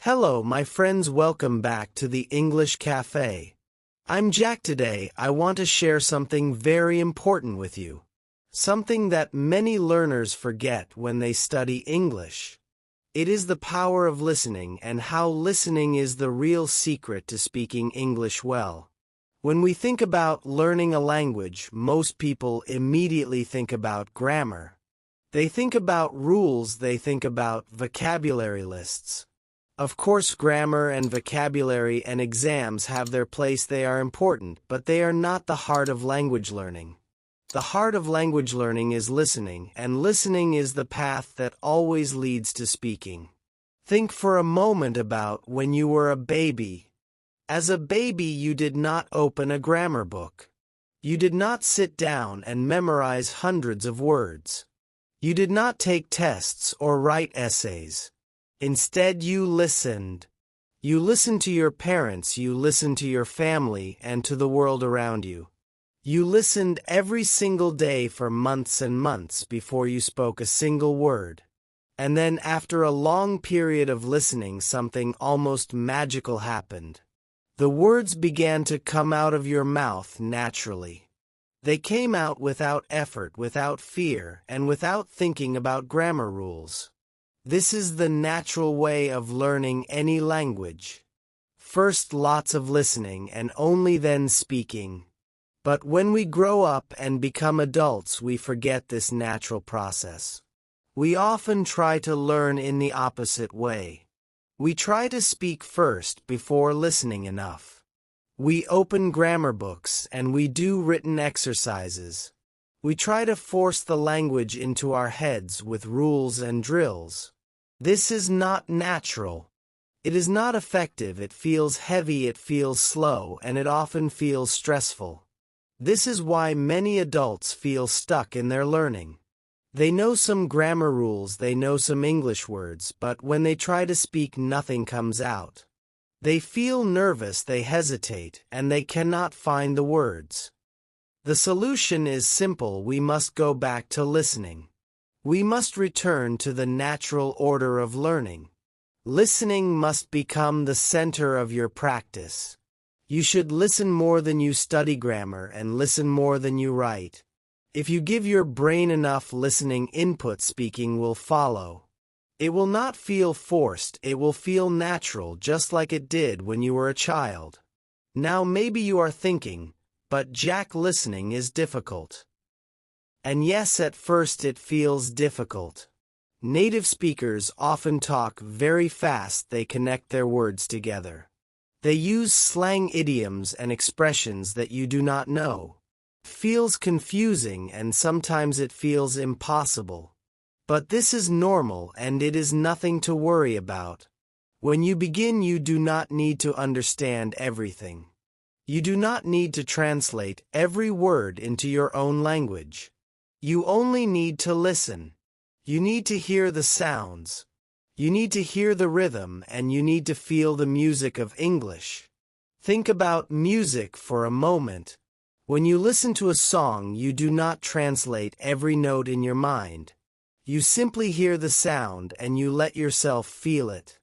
Hello, my friends, welcome back to the English Cafe. I'm Jack. Today, I want to share something very important with you. Something that many learners forget when they study English. It is the power of listening and how listening is the real secret to speaking English well. When we think about learning a language, most people immediately think about grammar. They think about rules, they think about vocabulary lists. Of course, grammar and vocabulary and exams have their place. They are important, but they are not the heart of language learning. The heart of language learning is listening, and listening is the path that always leads to speaking. Think for a moment about when you were a baby. As a baby, you did not open a grammar book. You did not sit down and memorize hundreds of words. You did not take tests or write essays. Instead, you listened. You listened to your parents, you listened to your family, and to the world around you. You listened every single day for months and months before you spoke a single word. And then, after a long period of listening, something almost magical happened. The words began to come out of your mouth naturally. They came out without effort, without fear, and without thinking about grammar rules. This is the natural way of learning any language. First, lots of listening and only then speaking. But when we grow up and become adults, we forget this natural process. We often try to learn in the opposite way. We try to speak first before listening enough. We open grammar books and we do written exercises. We try to force the language into our heads with rules and drills. This is not natural. It is not effective. It feels heavy, it feels slow, and it often feels stressful. This is why many adults feel stuck in their learning. They know some grammar rules, they know some English words, but when they try to speak, nothing comes out. They feel nervous, they hesitate, and they cannot find the words. The solution is simple. We must go back to listening. We must return to the natural order of learning. Listening must become the center of your practice. You should listen more than you study grammar and listen more than you write. If you give your brain enough listening input, speaking will follow. It will not feel forced, it will feel natural, just like it did when you were a child. Now maybe you are thinking, but Jack, listening is difficult. And yes, at first it feels difficult. Native speakers often talk very fast. They connect their words together. They use slang, idioms, and expressions that you do not know. It feels confusing and sometimes it feels impossible. But this is normal and it is nothing to worry about. When you begin, you do not need to understand everything. You do not need to translate every word into your own language. You only need to listen. You need to hear the sounds. You need to hear the rhythm, and you need to feel the music of English. Think about music for a moment. When you listen to a song, you do not translate every note in your mind. You simply hear the sound and you let yourself feel it.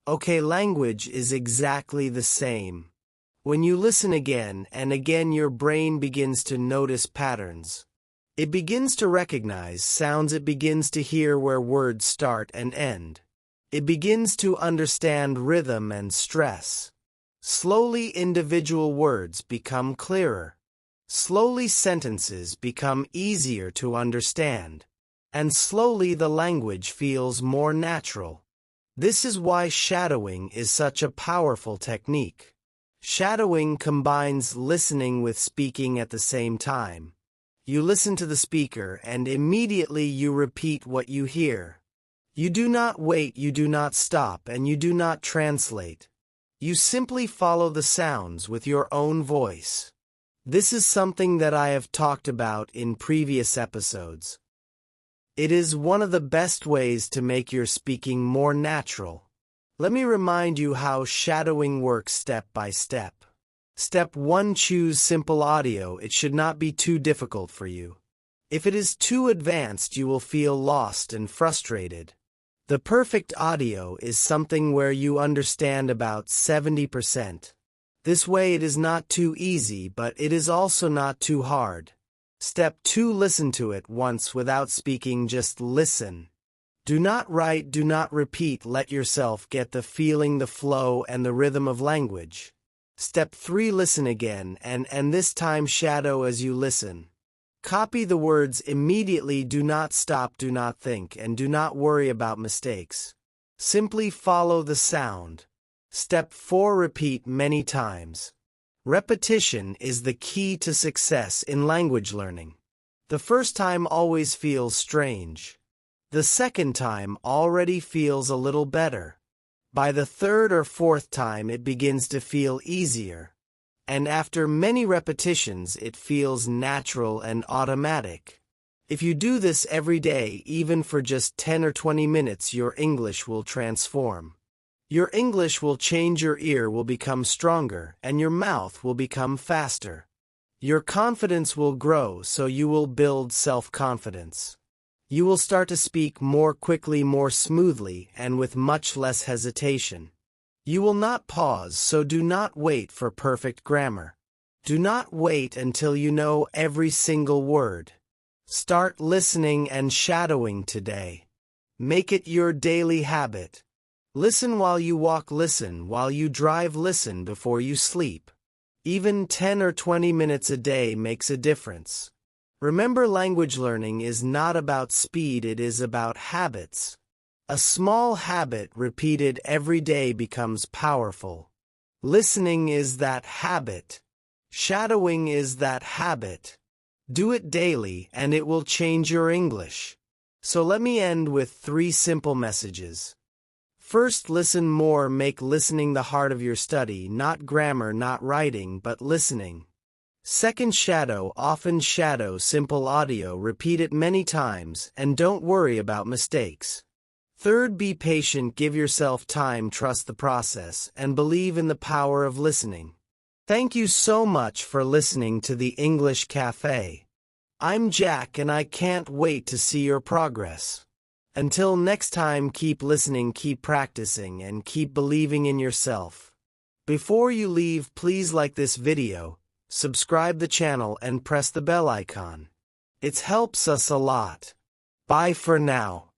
Okay, language is exactly the same. When you listen again and again, your brain begins to notice patterns. It begins to recognize sounds, it begins to hear where words start and end. It begins to understand rhythm and stress. Slowly, individual words become clearer. Slowly, sentences become easier to understand. And slowly, the language feels more natural. This is why shadowing is such a powerful technique. Shadowing combines listening with speaking at the same time. You listen to the speaker and immediately you repeat what you hear. You do not wait, you do not stop, and you do not translate. You simply follow the sounds with your own voice. This is something that I have talked about in previous episodes. It is one of the best ways to make your speaking more natural. Let me remind you how shadowing works step by step. Step 1. Choose simple audio. It should not be too difficult for you. If it is too advanced, you will feel lost and frustrated. The perfect audio is something where you understand about 70%. This way it is not too easy, but it is also not too hard. Step 2. Listen to it once without speaking, just listen. Do not write, do not repeat, let yourself get the feeling, the flow, and the rhythm of language. Step 3. Listen again, and this time shadow as you listen. Copy the words immediately, do not stop, do not think, and do not worry about mistakes. Simply follow the sound. Step 4. Repeat many times. Repetition is the key to success in language learning. The first time always feels strange. The second time already feels a little better. By the third or fourth time it begins to feel easier. And after many repetitions it feels natural and automatic. If you do this every day, even for just 10 or 20 minutes, your English will transform. Your English will change, your ear will become stronger, and your mouth will become faster. Your confidence will grow, so you will build self-confidence. You will start to speak more quickly, more smoothly, and with much less hesitation. You will not pause, so do not wait for perfect grammar. Do not wait until you know every single word. Start listening and shadowing today. Make it your daily habit. Listen while you walk, listen while you drive, listen before you sleep. Even 10 or 20 minutes a day makes a difference. Remember, language learning is not about speed, it is about habits. A small habit repeated every day becomes powerful. Listening is that habit. Shadowing is that habit. Do it daily and it will change your English. So let me end with 3 simple messages. First, listen more. Make listening the heart of your study, not grammar, not writing, but listening. Second, shadow. Often shadow simple audio, repeat it many times, and don't worry about mistakes. Third, be patient, give yourself time, trust the process, and believe in the power of listening. Thank you so much for listening to the English Cafe. I'm Jack and I can't wait to see your progress. Until next time, keep listening, keep practicing, and keep believing in yourself. Before you leave, please like this video, subscribe the channel, and press the bell icon. It helps us a lot. Bye for now.